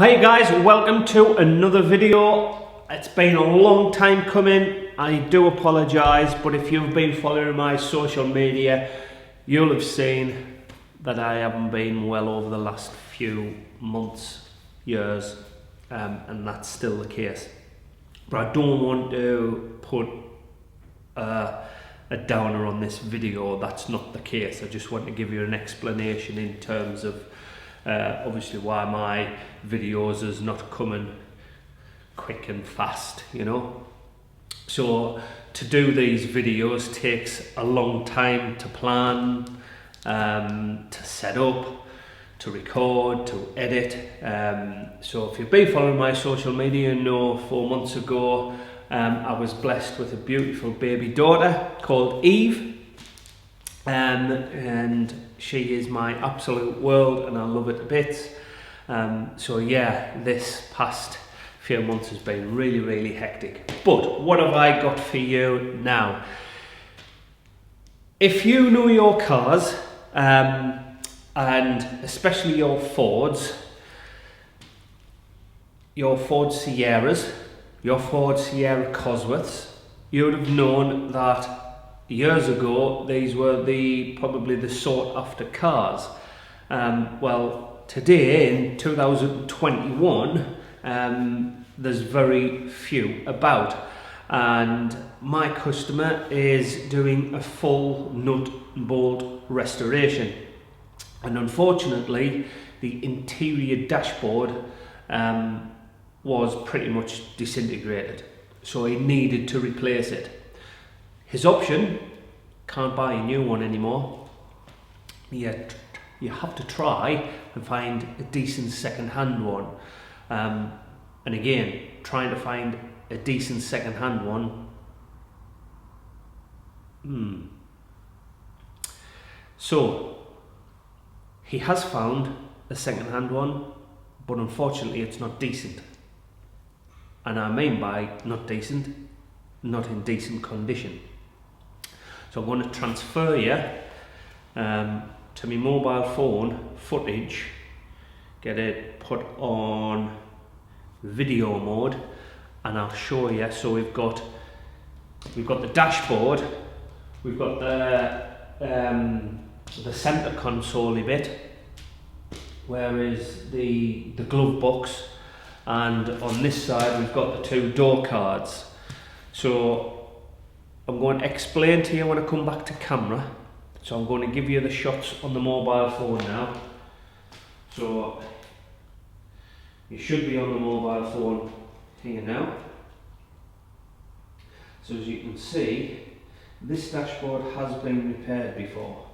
Hi guys, welcome to another video. It's been a long time coming. I do apologise, but if you've been following my social media, you'll have seen that I haven't been well over the last few months, years, and that's still the case. But I don't want to put a downer on this video. That's not the case. I just want to give you an explanation in terms of obviously why my videos is not coming quick and fast, you know. So to do these videos takes a long time to plan, to set up, to record, to edit. So if you've been following my social media, you know 4 months ago I was blessed with a beautiful baby daughter called Eve, and she is my absolute world and I love it to bits. So yeah, this past few months has been really hectic. But what have I got for you now? If you know your cars, and especially your Fords, your Ford Sierras, your Ford Sierra Cosworths, you would have known that years ago these were probably the sought after cars. Well, today in 2021 there's very few about, and my customer is doing a full nut and bolt restoration, and unfortunately the interior dashboard was pretty much disintegrated, so he needed to replace it. His option: can't buy a new one anymore. Yet you have to try and find a decent second-hand one. And again, trying to find a decent second-hand one. So he has found a second-hand one, but unfortunately it's not decent. And I mean by not decent, not in decent condition. So I'm going to transfer you to my mobile phone footage, get it put on video mode, and I'll show you. So we've got the dashboard, we've got the center console bit, where is the glove box, and on this side we've got the two door cards. So I'm going to explain to you when I come back to camera. So I'm going to give you the shots on the mobile phone now. So you should be on the mobile phone here now. So as you can see, this dashboard has been repaired before.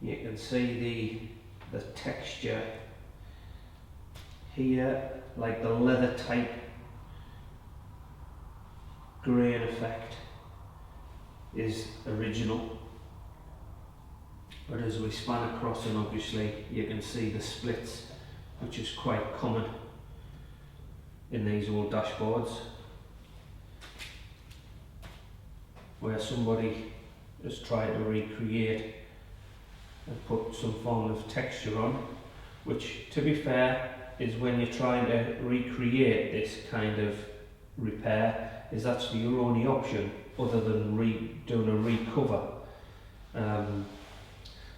You can see the texture here, like the leather type grain effect is original, but as we span across, and obviously you can see the splits, which is quite common in these old dashboards, where somebody has tried to recreate and put some form of texture on, which, to be fair, is when you're trying to recreate this kind of repair, is actually your only option other than doing a recover.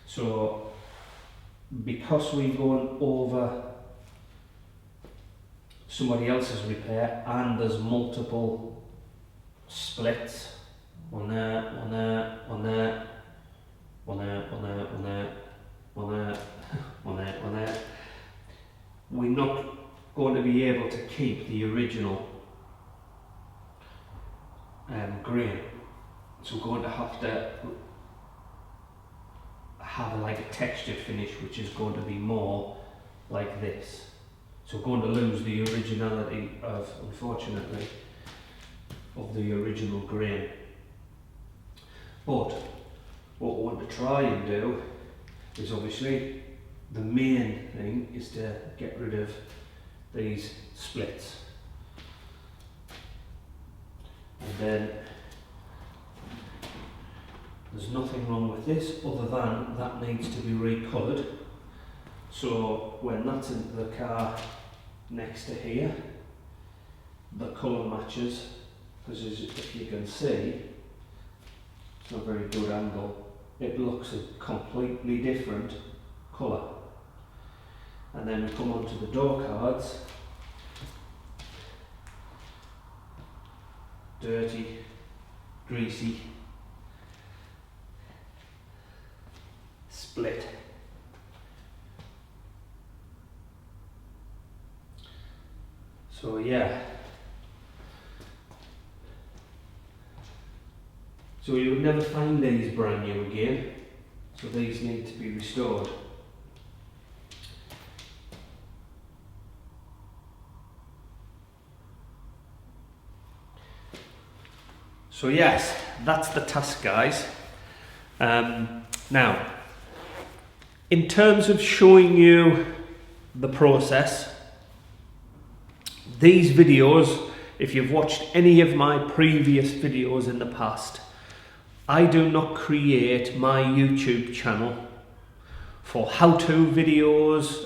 So because we're going over somebody else's repair and there's multiple splits on there, on there, on there, on there, on there, on there, on there, on there, on there, we're not going to be able to keep the original grain. So we're going to have like a textured finish, which is going to be more like this. So we're going to lose the originality of, unfortunately, of the original grain. But what we want to try and do is, obviously, the main thing is to get rid of these splits. And then there's nothing wrong with this other than that needs to be recoloured. So when that's into the car next to here, the colour matches, because if you can see, it's not a very good angle, it looks a completely different colour. And then we come onto the door cards, dirty, greasy, split. So yeah, so you would never find these brand new again, so these need to be restored. So yes, that's the task, guys. Now, in terms of showing you the process, these videos, if you've watched any of my previous videos in the past, I do not create my YouTube channel for how-to videos,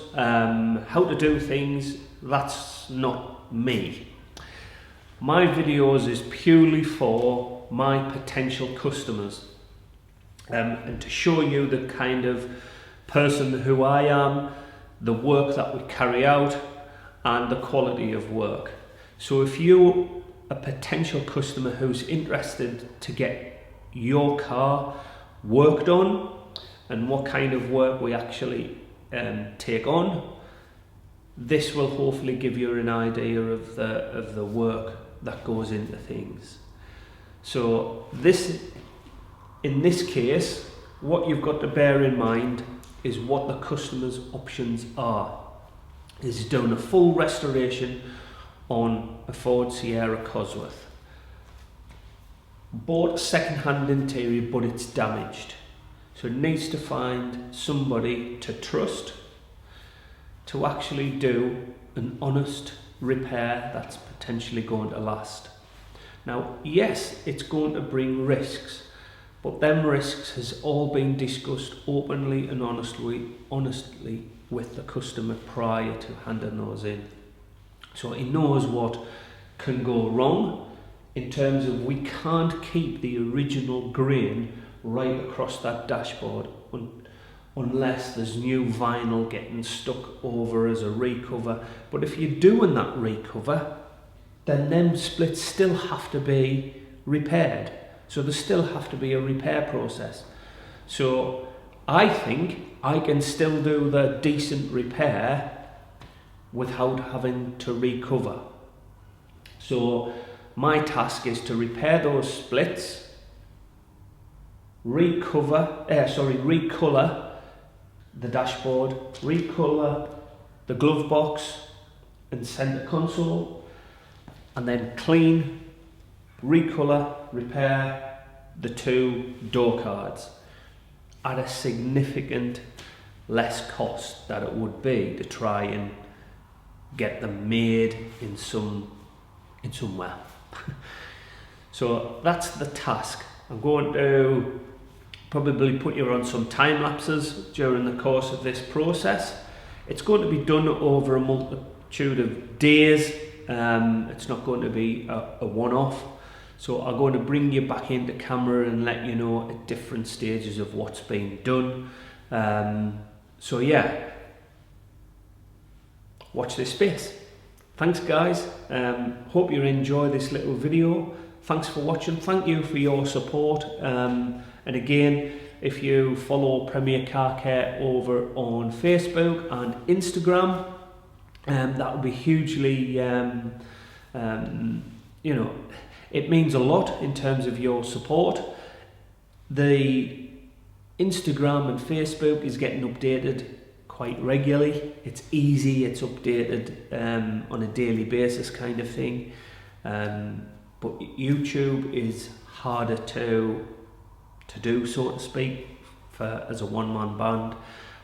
how to do things. That's not me. My videos is purely for my potential customers, and to show you the kind of person who I am, the work that we carry out, and the quality of work. So if you're a potential customer who's interested to get your car worked on and what kind of work we actually take on, this will hopefully give you an idea of the work that goes into things. So in this case, what you've got to bear in mind is what the customer's options are. Is doing a full restoration on a Ford Sierra Cosworth. Bought a second-hand interior, but it's damaged. So it needs to find somebody to trust to actually do an honest repair that's potentially going to last. Now, yes, it's going to bring risks, but them risks has all been discussed openly and honestly with the customer prior to handing those in. So he knows what can go wrong in terms of we can't keep the original grain right across that dashboard unless there's new vinyl getting stuck over as a recover. But if you're doing that recover, then them splits still have to be repaired. So there still have to be a repair process. So I think I can still do the decent repair without having to recover. So my task is to repair those splits, recolor the dashboard, recolor the glove box and center console, and then clean, recolor, repair the two door cards at a significant less cost that it would be to try and get them made in somewhere. So that's the task. I'm going to probably put you on some time lapses during the course of this process. It's going to be done over a multitude of days. It's not going to be a one-off. So I'm going to bring you back into camera and let you know at different stages of what's being done. So yeah, watch this space. Thanks guys, hope you enjoy this little video. Thanks for watching, thank you for your support. And again, if you follow Premier Car Care over on Facebook and Instagram, that would be hugely, you know, it means a lot in terms of your support. The Instagram and Facebook is getting updated quite regularly. It's easy, it's updated on a daily basis kind of thing. But YouTube is harder to do, so to speak, as a one-man band.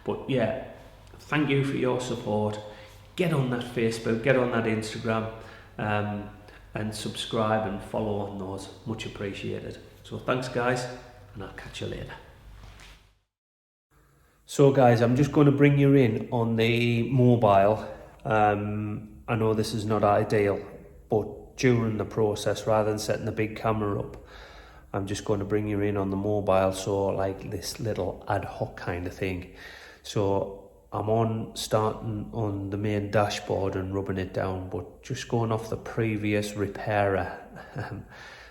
But yeah, thank you for your support. Get on that Facebook, get on that Instagram, and subscribe and follow on those. Much appreciated. So thanks guys, and I'll catch you later. So guys, I'm just going to bring you in on the mobile. I know this is not ideal, but during the process, rather than setting the big camera up, I'm just going to bring you in on the mobile, so like this little ad hoc kind of thing. So I'm starting on the main dashboard and rubbing it down, but just going off the previous repairer.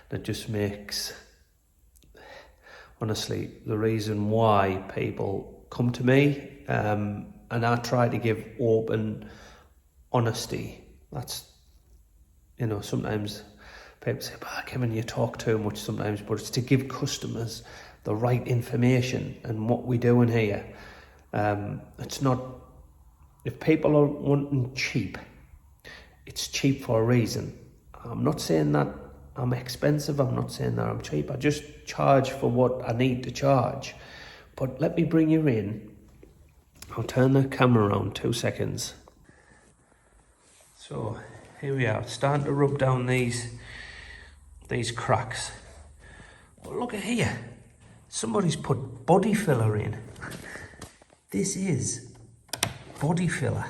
That just makes, honestly, the reason why people come to me, and I try to give open honesty. That's, you know, sometimes people say, Kevin, you talk too much sometimes, but it's to give customers the right information and what we're doing here. It's not, if people are wanting cheap, it's cheap for a reason. I'm not saying that I'm expensive, I'm not saying that I'm cheap, I just charge for what I need to charge. But let me bring you in. I'll turn the camera around 2 seconds. So here we are, it's starting to rub down these cracks. But look at here, somebody's put body filler in. This is body filler.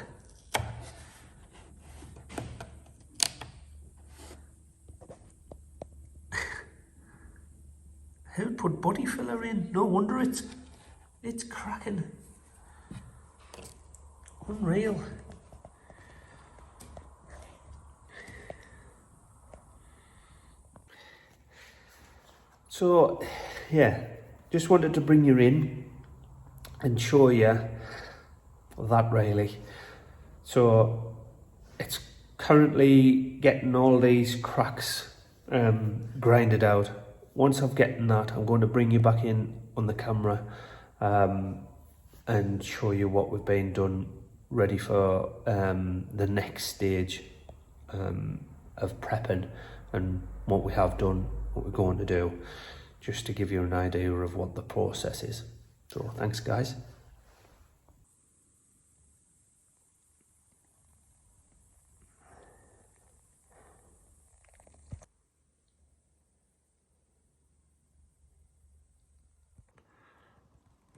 Who put body filler in? No wonder it's cracking. Unreal. So yeah, just wanted to bring you in and show you that really. So it's currently getting all these cracks grinded out. Once I've gotten that, I'm going to bring you back in on the camera and show you what we've been done, ready for the next stage of prepping and what we have done, what we're going to do, just to give you an idea of what the process is. So thanks guys.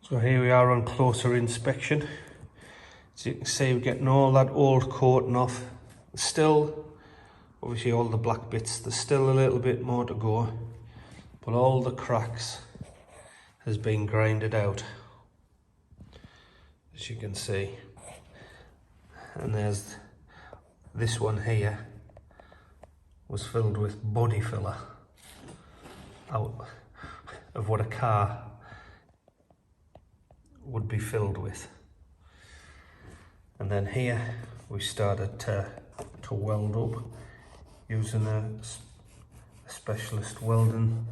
So here we are on closer inspection. As you can see, we're getting all that old coating off. Still, obviously all the black bits, there's still a little bit more to go, but all the cracks has been grinded out, as you can see. And there's this one here was filled with body filler out of what a car would be filled with. And then here we started to weld up using a specialist welding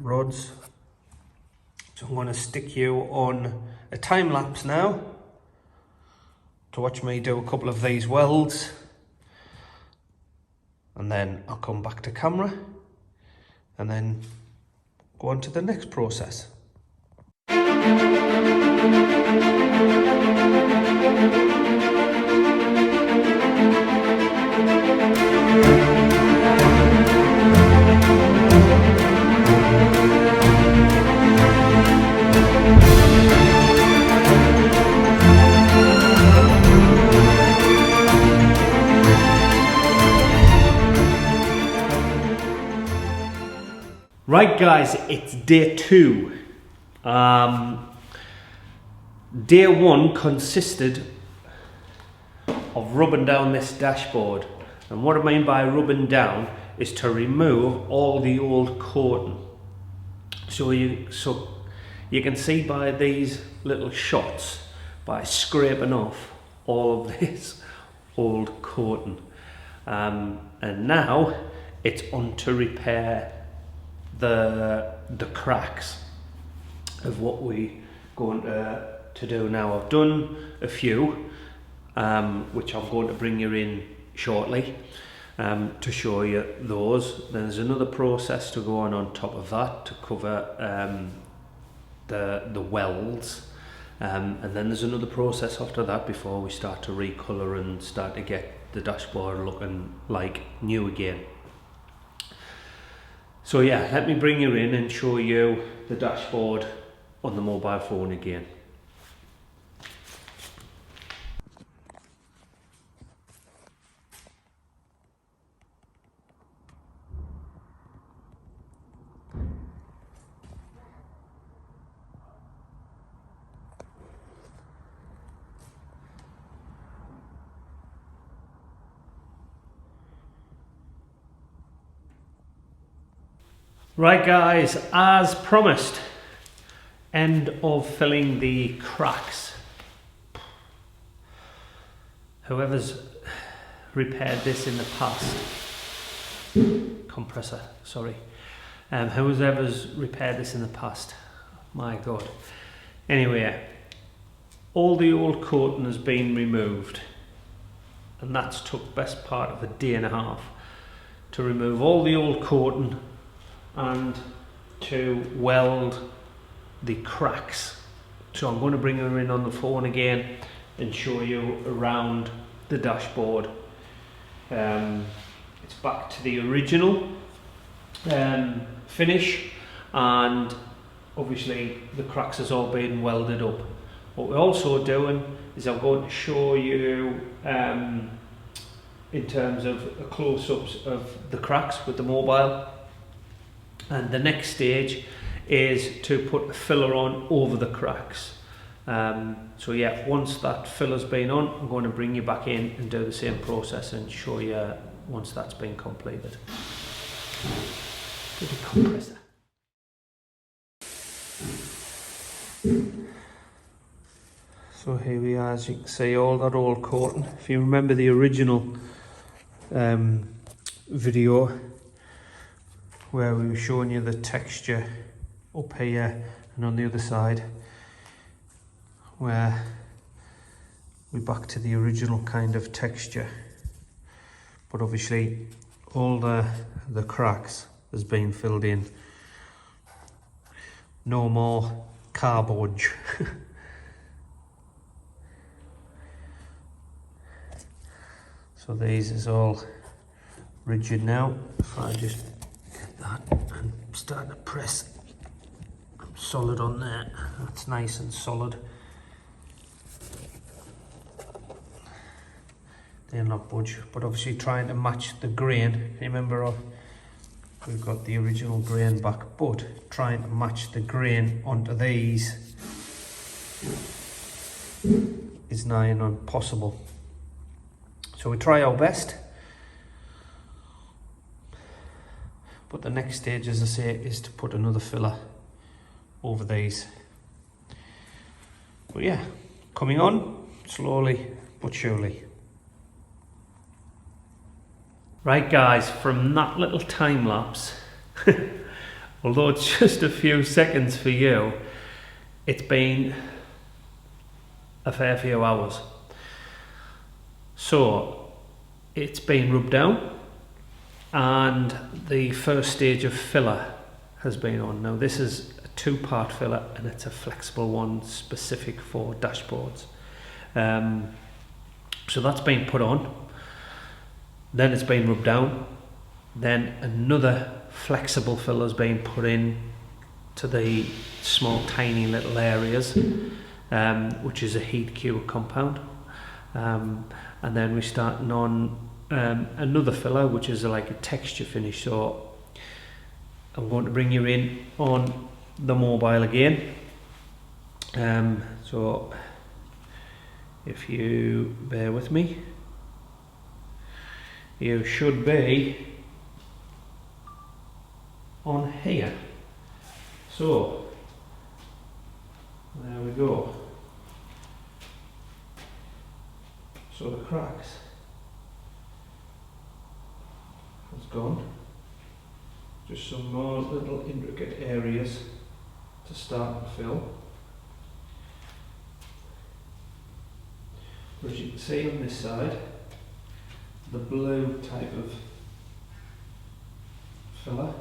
rods. So I'm going to stick you on a time lapse now to watch me do a couple of these welds, and then I'll come back to camera and then go on to the next process. Right guys, it's day 2. Day 1 consisted of rubbing down this dashboard, and what I mean by rubbing down is to remove all the old coating. So you can see by these little shots, by scraping off all of this old coating, and now it's on to repair the cracks of what we going to do now. I've done a few which I'm going to bring you in shortly to show you those. Then there's another process to go on top of that to cover the welds, and then there's another process after that before we start to recolour and start to get the dashboard looking like new again. So yeah, let me bring you in and show you the dashboard on the mobile phone again. Right guys, as promised, end of filling the cracks. Whoever's repaired this in the past, compressor, sorry, whoever's repaired this in the past, my god. Anyway, all the old coating has been removed, and that's took best part of a day and a half to remove all the old coating and to weld the cracks. So I'm going to bring her in on the phone again and show you around the dashboard. It's back to the original finish, and obviously the cracks has all been welded up. What we're also doing is I'm going to show you in terms of close-ups of the cracks with the mobile. And the next stage is to put a filler on over the cracks. So yeah, once that filler's been on, I'm going to bring you back in and do the same process and show you once that's been completed. Good compressor. So here we are, as you can see, all that old coating. If you remember the original video, where we were showing you the texture up here and on the other side, where we're back to the original kind of texture, but obviously all the cracks has been filled in. No more cardboard. So these is all rigid now. If I just get that and start to press solid on there, that's nice and solid. They'll not budge, but obviously trying to match the grain. Remember, we've got the original grain back, but trying to match the grain onto these is nigh on impossible. So we try our best. But the next stage, as I say, is to put another filler over these. But yeah, coming on slowly but surely. Right guys, from that little time lapse, although it's just a few seconds for you, it's been a fair few hours. So it's been rubbed down, and the first stage of filler has been on. Now this is a two-part filler, and it's a flexible one specific for dashboards. So that's been put on, then it's been rubbed down, then another flexible filler has been put in to the small tiny little areas, which is a heat cure compound, and then we're starting on another filler, which is like a texture finish. So I'm going to bring you in on the mobile again. So if you bear with me, you should be on here. So there we go. So the cracks has gone. Just some more little intricate areas to start to fill. As you can see on this side, the blue type of filler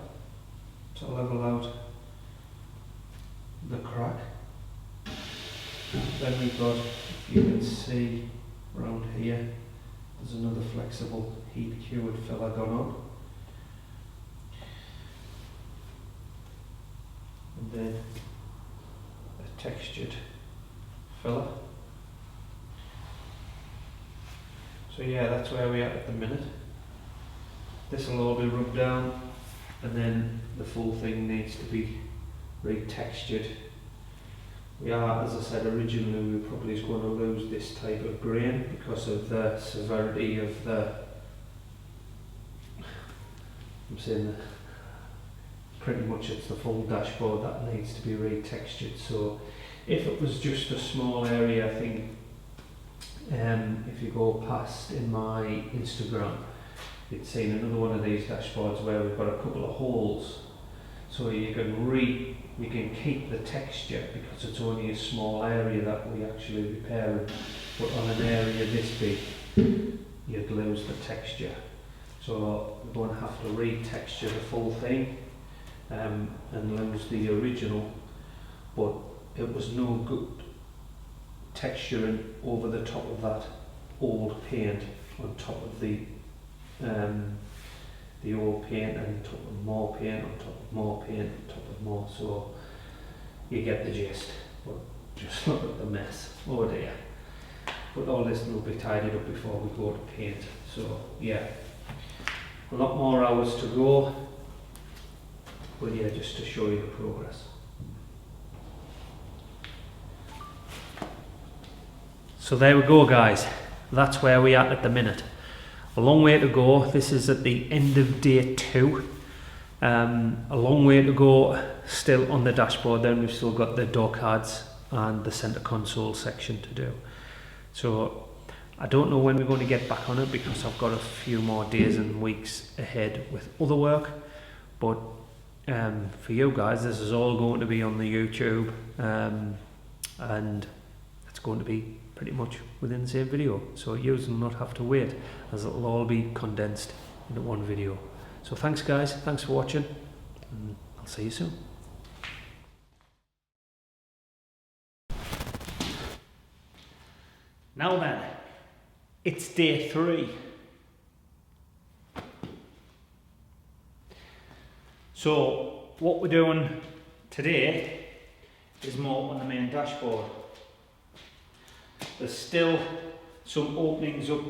to level out the crack. Then we've got, if you can see around here, there's another flexible heat cured filler gone on. And then textured filler. So yeah, that's where we are at the minute. This will all be rubbed down, and then the full thing needs to be retextured. We are, as I said originally, we probably is going to lose this type of grain because of the severity of the, I'm saying that pretty much it's the full dashboard that needs to be retextured. So if it was just a small area, I think if you go past in my Instagram, you'd seen another one of these dashboards where we've got a couple of holes, so you can keep the texture because it's only a small area that we actually repair it. But on an area this big, you'd lose the texture. So we're going to have to retexture the full thing and lose the original. But it was no good texturing over the top of that old paint on top of the old paint, and on top of more paint, on top of more paint, on top of more, so you get the gist. But just look at the mess, oh dear. But all this will be tidied up before we go to paint. So yeah, a lot more hours to go, but yeah, just to show you the progress. So there we go guys, that's where we are at the minute. A long way to go. This is at the end of day 2. A long way to go still on the dashboard. Then we've still got the door cards and the center console section to do. So I don't know when we're going to get back on it because I've got a few more days and weeks ahead with other work. But for you guys, this is all going to be on the YouTube, and it's going to be pretty much within the same video, so you will not have to wait, as it'll all be condensed into one video. So thanks guys, thanks for watching, and I'll see you soon. Now then, it's day 3. So what we're doing today is more on the main dashboard. There's still some openings up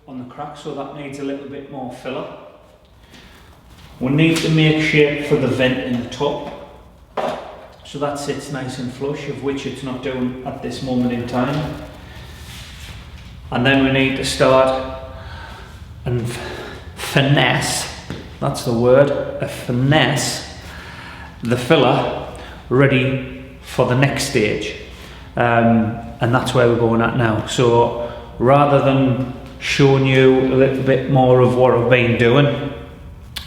on the crack, so that needs a little bit more filler. We need to make shape for the vent in the top, so that sits nice and flush, of which it's not doing at this moment in time. And then we need to start and finesse, that's the word, finesse the filler ready for the next stage. And that's where we're going at now. So rather than showing you a little bit more of what I've been doing,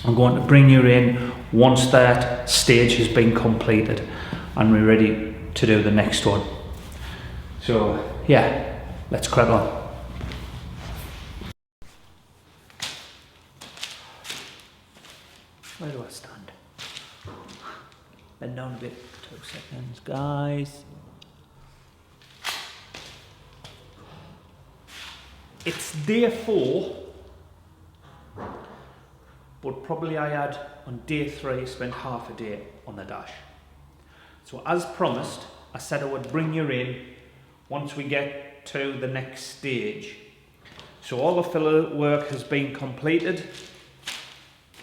I'm going to bring you in once that stage has been completed and we're ready to do the next one. So yeah, let's crack on. Where do I stand? Bend down a bit, 2 seconds guys. It's day 4, but probably I had on day 3 spent half a day on the dash. So as promised, I said I would bring you in once we get to the next stage. So all the filler work has been completed,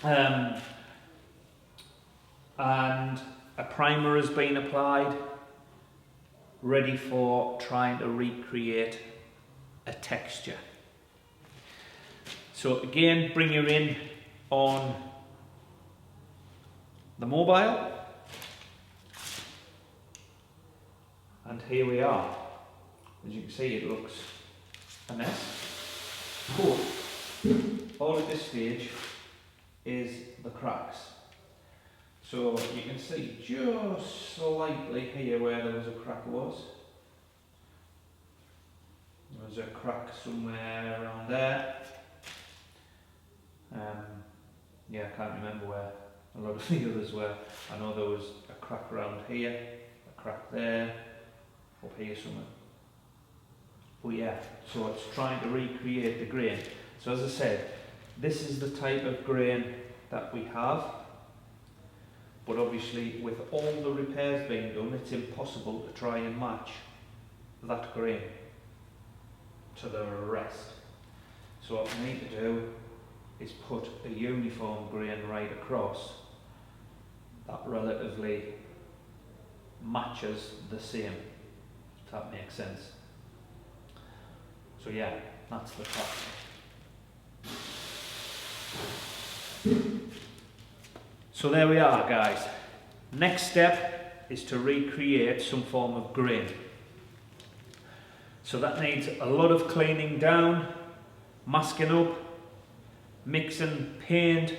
and a primer has been applied, ready for trying to recreate a texture. So again, bring you in on the mobile, and here we are. As you can see, it looks a mess. But all at this stage is the cracks. So you can see just slightly here where there was a crack was. There was a crack somewhere around there. Yeah, I can't remember where a lot of the others were. I know there was a crack around here, a crack there, up here somewhere. But yeah, so it's trying to recreate the grain. So as I said, this is the type of grain that we have. but obviously with all the repairs being done, it's impossible to try and match that grain to the rest. So what we need to do is put a uniform grain right across that relatively matches the same, if that makes sense. So yeah, that's the task. So there we are, guys. Next step is to recreate some form of grain. So that needs a lot of cleaning down, masking up, mixing paint,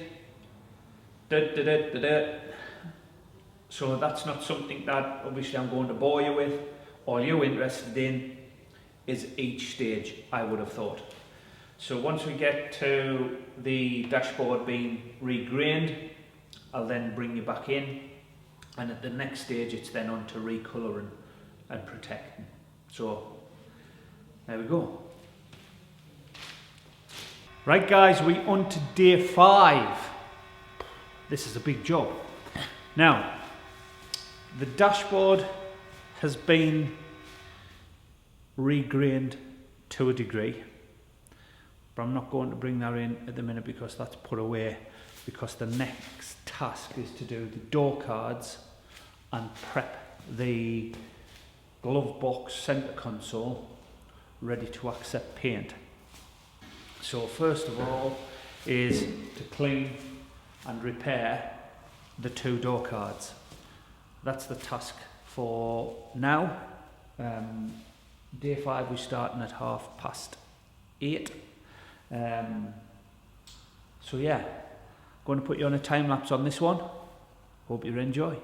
So that's not something that obviously I'm going to bore you with. All you're interested in is each stage, I would have thought. So once we get to the dashboard being regrained, I'll then bring you back in, and at the next stage it's then on to recolouring and protecting. So there we go. Right guys, we on to day 5. This is a big job. Now, the dashboard has been regrained to a degree, but I'm not going to bring that in at the minute because that's put away, because the next task is to do the door cards and prep the glove box centre console ready to accept paint. So first of all is to clean and repair the 2 door cards. That's the task for now. Day 5 we're starting at 8:30. So yeah, going to put you on a time lapse on this one. Hope you enjoy.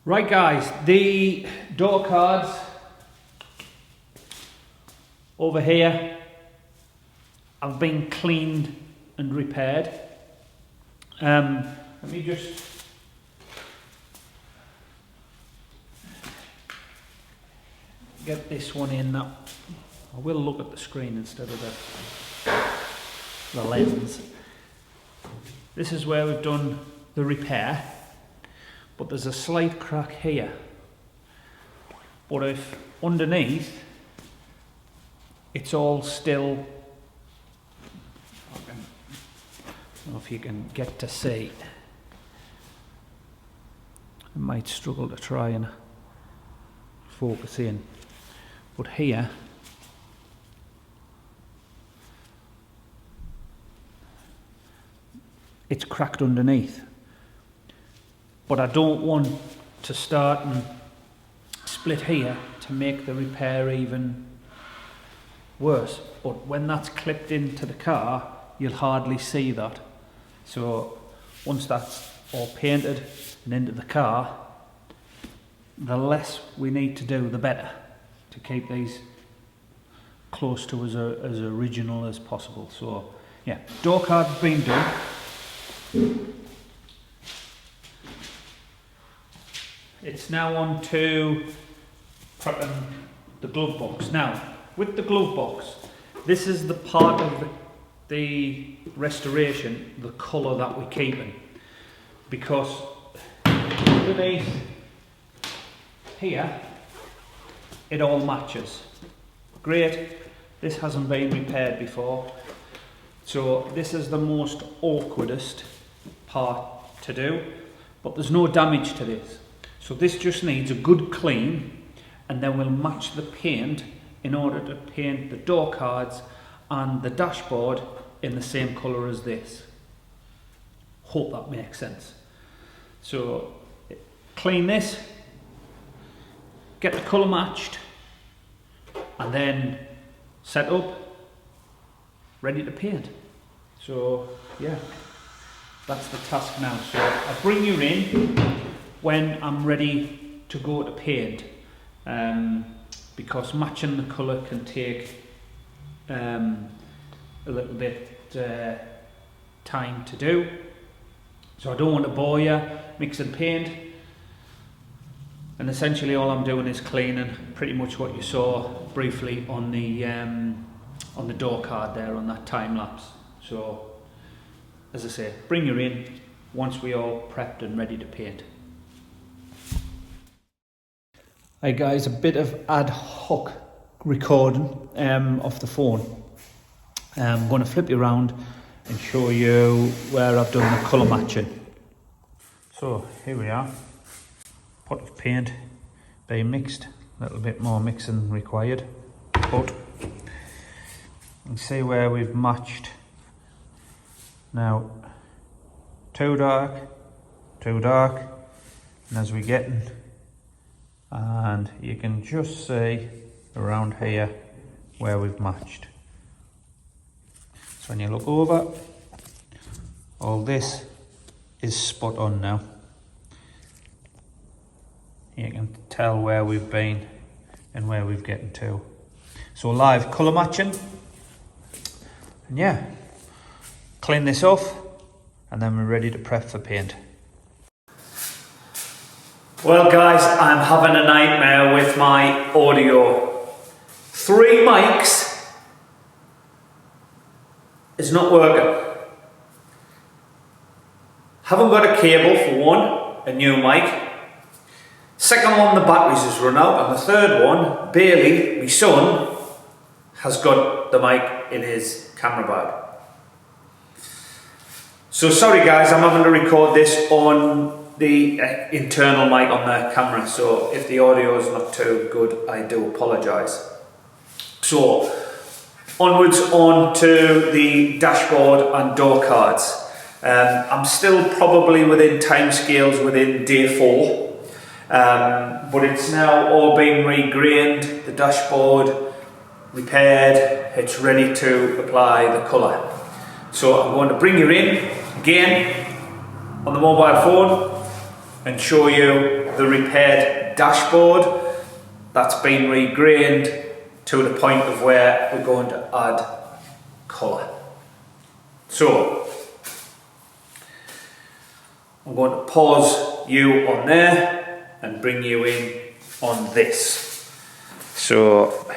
Right guys, the door cards over here have been cleaned and repaired. Let me just get this one in. Now I will look at the screen instead of the lens. This is where we've done the repair, but there's a slight crack here. But if underneath it's all still, I don't know if you can get to see, I might struggle to try and focus in, but here it's cracked underneath. But I don't want to start and split here to make the repair even worse. But when that's clipped into the car, you'll hardly see that. So once that's all painted and into the car, the less we need to do, the better, to keep these close to as original as possible. So yeah, door card's been done. It's now on to prepping the glove box. Now, with the glove box, this is the part of the restoration, the colour that we're keeping, because underneath here it all matches. Great, this hasn't been repaired before, so this is the most awkwardest part to do, but there's no damage to this. So this just needs a good clean, and then we'll match the paint in order to paint the door cards and the dashboard in the same colour as this. Hope that makes sense. So clean this, get the colour matched, and then set up, ready to paint. So yeah, that's the task now. So I bring you in when I'm ready to go to paint, because matching the colour can take a little bit time to do. So I don't want to bore you mixing paint, and essentially all I'm doing is cleaning, pretty much what you saw briefly on the door card there on that time lapse. So as I say, bring you in once we all prepped and ready to paint. Hey guys, a bit of ad hoc recording off the phone. I'm going to flip you around and show you where I've done the colour matching. So here we are, pot of paint being mixed, a little bit more mixing required, but you can see where we've matched. Now, too dark, and as we're getting, and you can just see around here where we've matched. So when you look over, all this is spot on now. You can tell where we've been and where we've getting to. So live colour matching, and yeah, clean this off, and then we're ready to prep for paint. Well guys, I'm having a nightmare with my audio. 3 mics is not working. Haven't got a cable for one, a new mic. Second one, the batteries has run out, and the third one, Bailey, my son, has got the mic in his camera bag. So sorry guys, I'm having to record this on the internal mic on the camera, so if the audio is not too good, I do apologise. So onwards on to the dashboard and door cards. I'm still probably within timescales within day 4, but it's now all been regrained, the dashboard repaired, it's ready to apply the colour. So I'm going to bring you in again on the mobile phone and show you the repaired dashboard that's been regrained to the point of where we're going to add colour. So I'm going to pause you on there and bring you in on this. So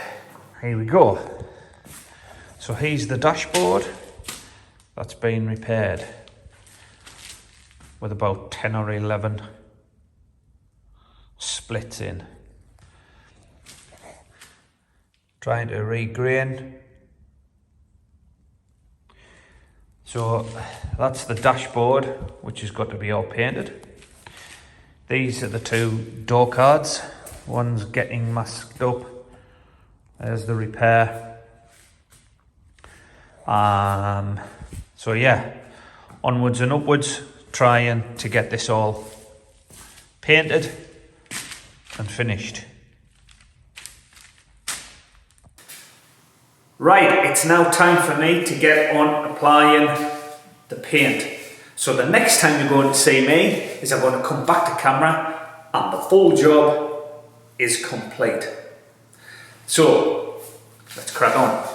here we go. So here's the dashboard that's been repaired with about 10 or 11 splits in. Trying to regrain. So that's the dashboard, which has got to be all painted. These are the 2 door cards. One's getting masked up. There's the repair. So yeah, onwards and upwards, trying to get this all painted and finished. Right, it's now time for me to get on applying the paint. So the next time you're going to see me is I'm going to come back to camera and the full job is complete. So let's crack on.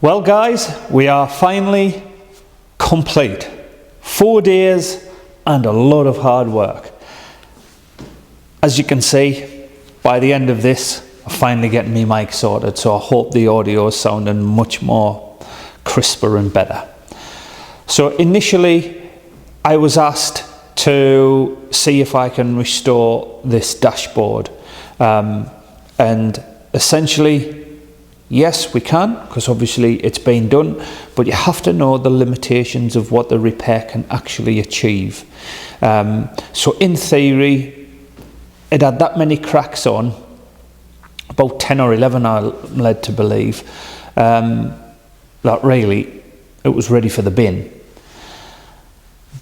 Well guys, we are finally complete. 4 days and a lot of hard work. As you can see, by the end of this, I'm finally getting my mic sorted, so I hope the audio is sounding much more crisper and better. So initially I was asked to see if I can restore this dashboard, and essentially yes we can, because obviously it's been done, but you have to know the limitations of what the repair can actually achieve. So in theory it had that many cracks on, about 10 or 11 I'm led to believe, that really it was ready for the bin.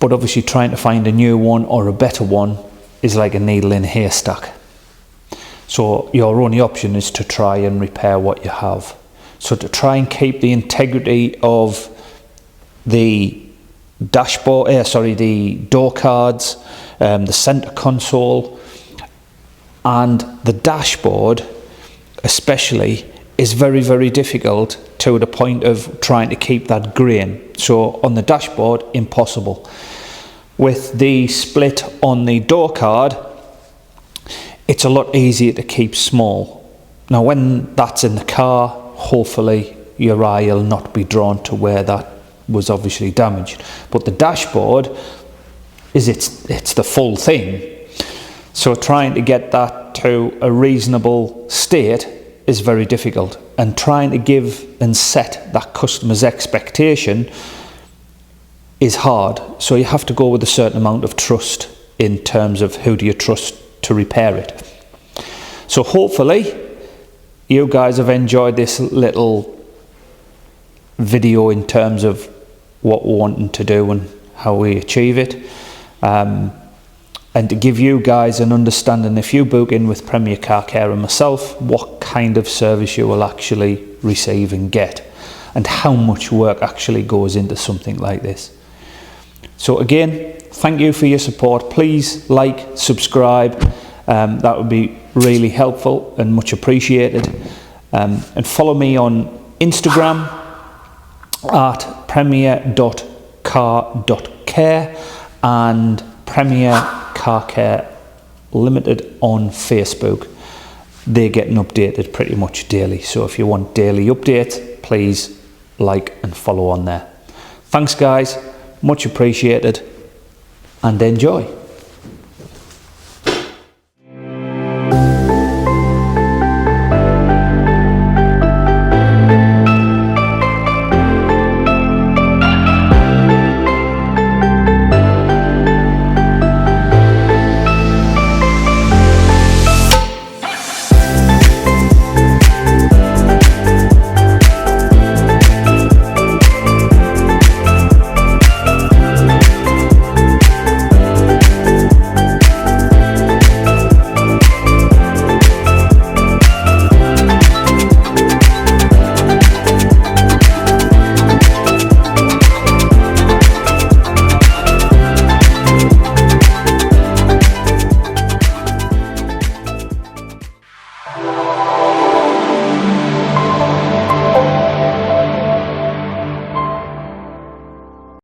But obviously trying to find a new one or a better one is like a needle in a haystack. So your only option is to try and repair what you have. So to try and keep the integrity of the dashboard, the door cards, the center console and the dashboard especially, is very, very difficult to the point of trying to keep that grain. So on the dashboard, impossible. With the split on the door card, it's a lot easier to keep small. Now when that's in the car, hopefully your eye will not be drawn to where that was obviously damaged. But the dashboard it's the full thing. So trying to get that to a reasonable state is very difficult, and trying to give and set that customer's expectation is hard. So you have to go with a certain amount of trust in terms of who do you trust to repair it. So hopefully you guys have enjoyed this little video in terms of what we're wanting to do and how we achieve it, and to give you guys an understanding, if you book in with Premier Car Care and myself, what kind of service you will actually receive and get, and how much work actually goes into something like this. So again, thank you for your support. Please like, subscribe, that would be really helpful and much appreciated. And follow me on Instagram at premier.car.care and Premier Car Care Limited on Facebook. They're getting updated pretty much daily, so if you want daily updates, please like and follow on there. Thanks guys, much appreciated, and enjoy.